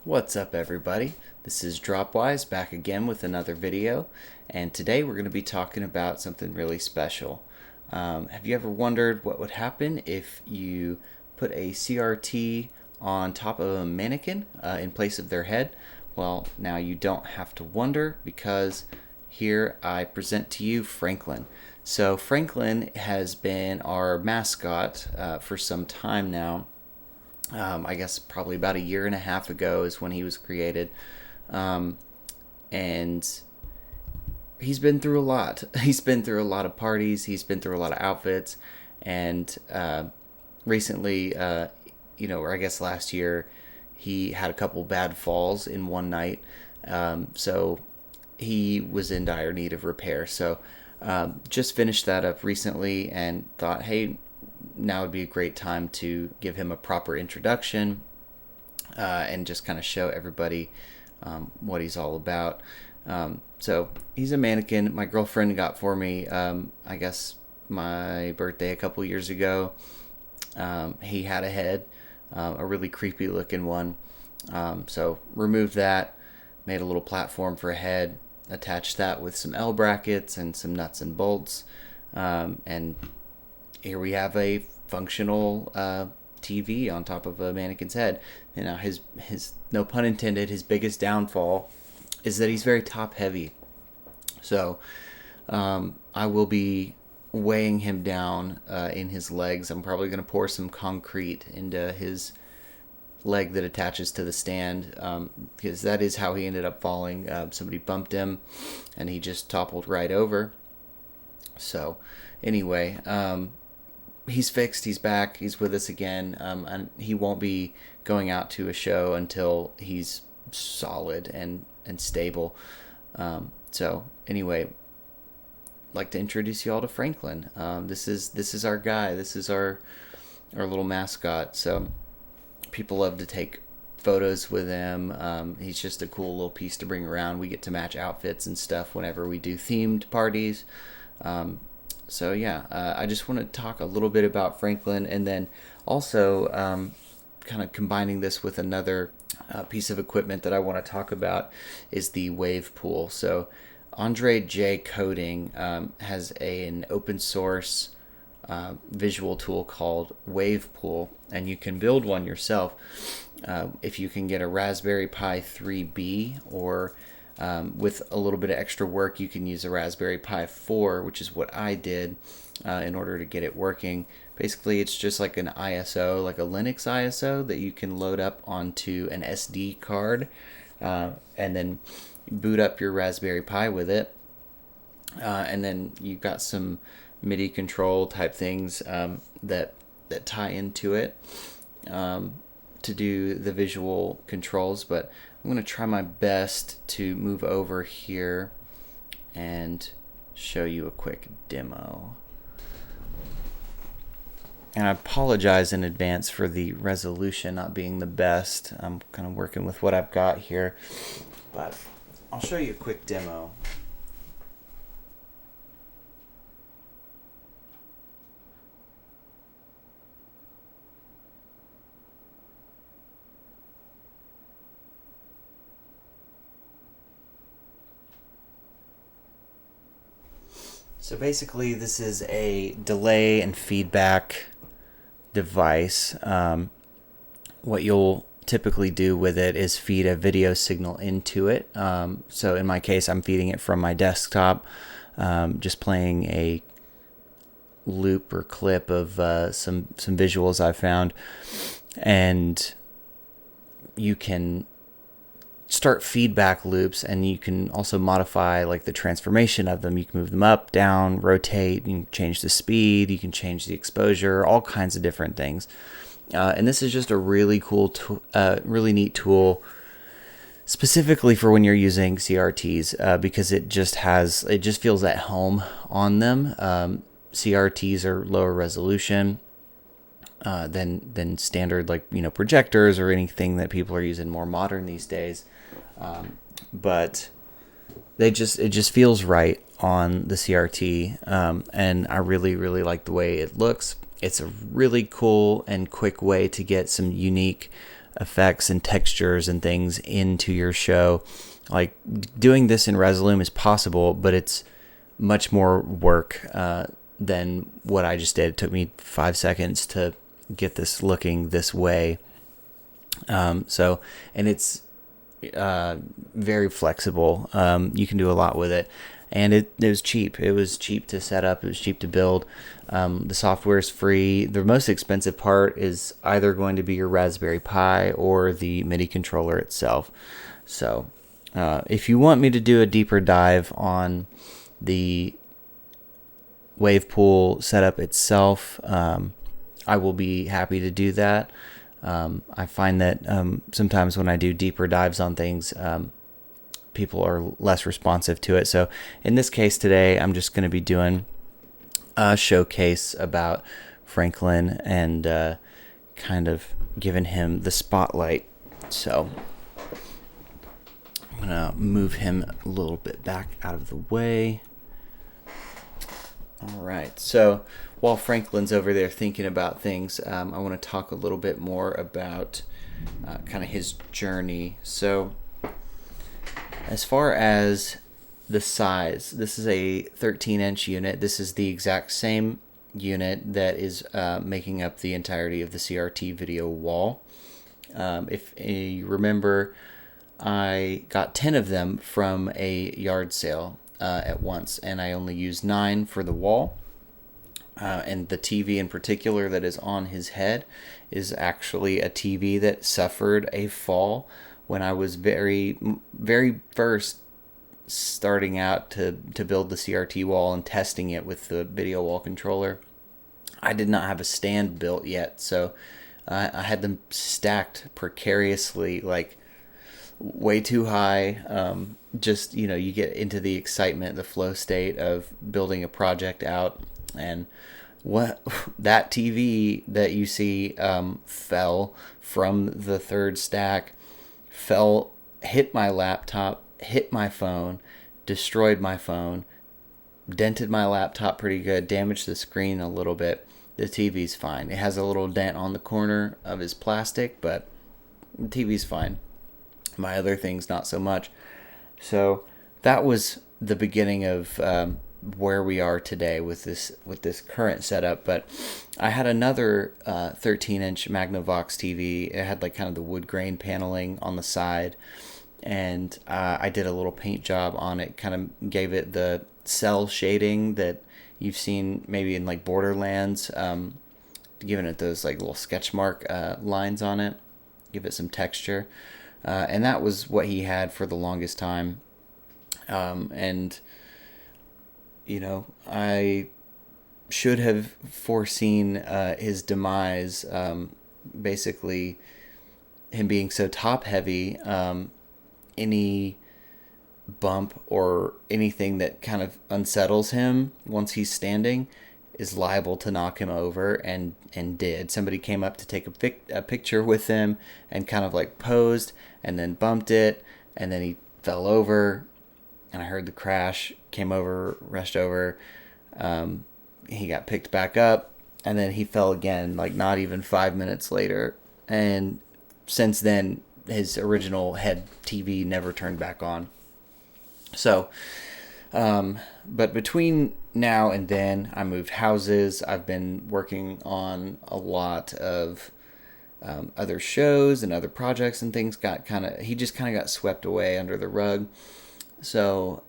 What's up, everybody? This is Dropwise back again with another video, and today we're going to be talking about something really special. Have you ever wondered what would happen if you put a CRT on top of a mannequin in place of their head? Well, now you don't have to wonder, because here I present to you Franklin. So Franklin has been our mascot for some time now. I guess probably about a year and a half ago is when he was created. And he's been through a lot. He's been through a lot of parties. He's been through a lot of outfits. And recently, or I guess last year, he had a couple bad falls in one night. So he was in dire need of repair. So just finished that up recently and thought, hey, now would be a great time to give him a proper introduction and just kind of show everybody what he's all about. So he's a mannequin my girlfriend got for me, I guess my birthday a couple years ago. He had a head, a really creepy looking one. So removed that, made a little platform for a head, attached that with some L brackets and some nuts and bolts, and here we have a functional TV on top of a mannequin's head. And now his no pun intended, his biggest downfall is that he's very top heavy. So I will be weighing him down in his legs. I'm probably going to pour some concrete into his leg that attaches to the stand, because that is how he ended up falling. Somebody bumped him and he just toppled right over. So anyway, he's fixed, he's back, he's with us again, and he won't be going out to a show until he's solid and stable. So anyway, I'd like to introduce you all to Franklin. This is our guy. This is our little mascot. So people love to take photos with him. He's just a cool little piece to bring around. We get to match outfits and stuff whenever we do themed parties. So yeah, I just want to talk a little bit about Franklin, and then also kind of combining this with another piece of equipment that I want to talk about is the WaaavePool. So Andre J. Coding has an open source visual tool called WaaavePool, and you can build one yourself if you can get a Raspberry Pi 3B, or with a little bit of extra work, you can use a Raspberry Pi 4, which is what I did in order to get it working. Basically, it's just like an ISO, like a Linux ISO that you can load up onto an SD card, and then boot up your Raspberry Pi with it. And then you've got some MIDI control type things that tie into it to do the visual controls. But I'm going to try my best to move over here and show you a quick demo. And I apologize in advance for the resolution not being the best. I'm kind of working with what I've got here, but I'll show you a quick demo. So basically, this is a delay and feedback device. What you'll typically do with it is feed a video signal into it. So in my case, I'm feeding it from my desktop, just playing a loop or clip of some visuals I found, and you can start feedback loops, and you can also modify like the transformation of them. You can move them up, down, rotate, you can change the speed, you can change the exposure, all kinds of different things. And this is just a really cool really neat tool, specifically for when you're using CRTs, because it just feels at home on them. CRTs are lower resolution than standard, like, projectors or anything that people are using more modern these days. But it just feels right on the CRT, and I really, really like the way it looks. It's a really cool and quick way to get some unique effects and textures and things into your show. Like, doing this in Resolume is possible, but it's much more work than what I just did. It took me 5 seconds to get this looking this way. And it's very flexible. You can do a lot with it. And it was cheap. It was cheap to set up. It was cheap to build. The software is free. The most expensive part is either going to be your Raspberry Pi or the MIDI controller itself. So if you want me to do a deeper dive on the WaaavePool setup itself, I will be happy to do that. I find that sometimes when I do deeper dives on things, people are less responsive to it. So in this case today, I'm just going to be doing a showcase about Franklin and kind of giving him the spotlight. So I'm going to move him a little bit back out of the way. All right. So while Franklin's over there thinking about things, I want to talk a little bit more about kind of his journey. So as far as the size, this is a 13-inch unit. This is the exact same unit that is making up the entirety of the CRT video wall. If you remember, I got 10 of them from a yard sale at once, and I only used 9 for the wall. And the TV in particular that is on his head is actually a TV that suffered a fall when I was very first starting out to build the CRT wall and testing it with the video wall controller. I did not have a stand built yet, so I had them stacked precariously, like way too high. Just, you get into the excitement, the flow state of building a project out, and what that TV that you see fell from the third stack, hit my laptop, hit my phone, destroyed my phone, dented my laptop pretty good, damaged the screen a little bit. The TV's fine. It has a little dent on the corner of his plastic, but the TV's fine. My other things, not so much. So that was the beginning of where we are today with this current setup. But I had another 13-inch Magnavox TV. It had like kind of the wood grain paneling on the side, and I did a little paint job on it. Kind of gave it the cell shading that you've seen maybe in like Borderlands, giving it those like little sketch mark lines on it, give it some texture. And that was what he had for the longest time. And, I should have foreseen his demise, basically him being so top heavy. Any bump or anything that kind of unsettles him once he's standing is liable to knock him over, and did. Somebody came up to take a picture with him and kind of like posed and then bumped it, and then he fell over, and I heard the crash, came over, rushed over. He got picked back up, and then he fell again, like not even 5 minutes later. And since then, his original head TV never turned back on. So, but between now and then, I moved houses. I've been working on a lot of other shows and other projects, and things he just kind of got swept away under the rug. So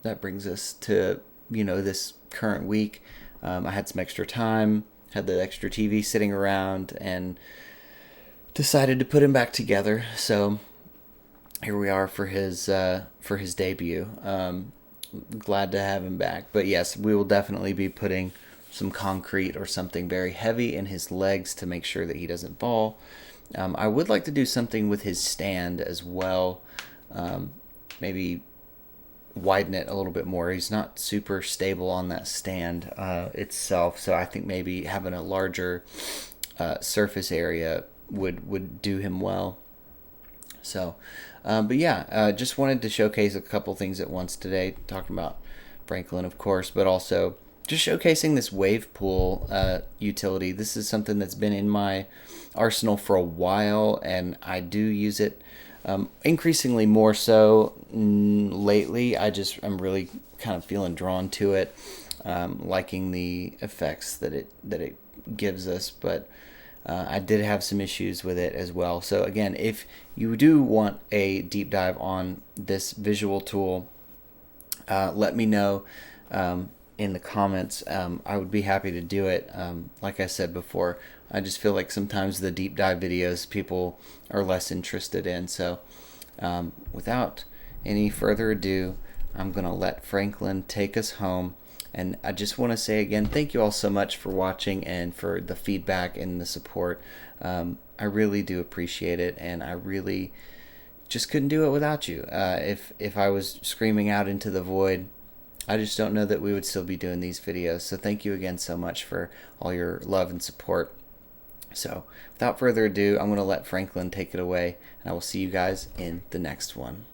that brings us to, this current week. I had some extra time, had the extra TV sitting around, and decided to put him back together. So here we are for his debut. Glad to have him back. But yes, we will definitely be putting some concrete or something very heavy in his legs to make sure that he doesn't fall. I would like to do something with his stand as well. Maybe widen it a little bit more. He's not super stable on that stand itself, so I think maybe having a larger surface area would do him well. So, but yeah, just wanted to showcase a couple things at once today, talking about Franklin, of course, but also just showcasing this WaaavePool utility. This is something that's been in my arsenal for a while, and I do use it increasingly more so lately. I'm really kind of feeling drawn to it, liking the effects that it gives us, but I did have some issues with it as well. So again, if you do want a deep dive on this visual tool, let me know in the comments. I would be happy to do it. Like I said before, I just feel like sometimes the deep dive videos people are less interested in. So without any further ado, I'm going to let Franklin take us home. And I just want to say again, thank you all so much for watching and for the feedback and the support. I really do appreciate it, and I really just couldn't do it without you. If I was screaming out into the void, I just don't know that we would still be doing these videos. So thank you again so much for all your love and support. So without further ado, I'm going to let Franklin take it away, and I will see you guys in the next one.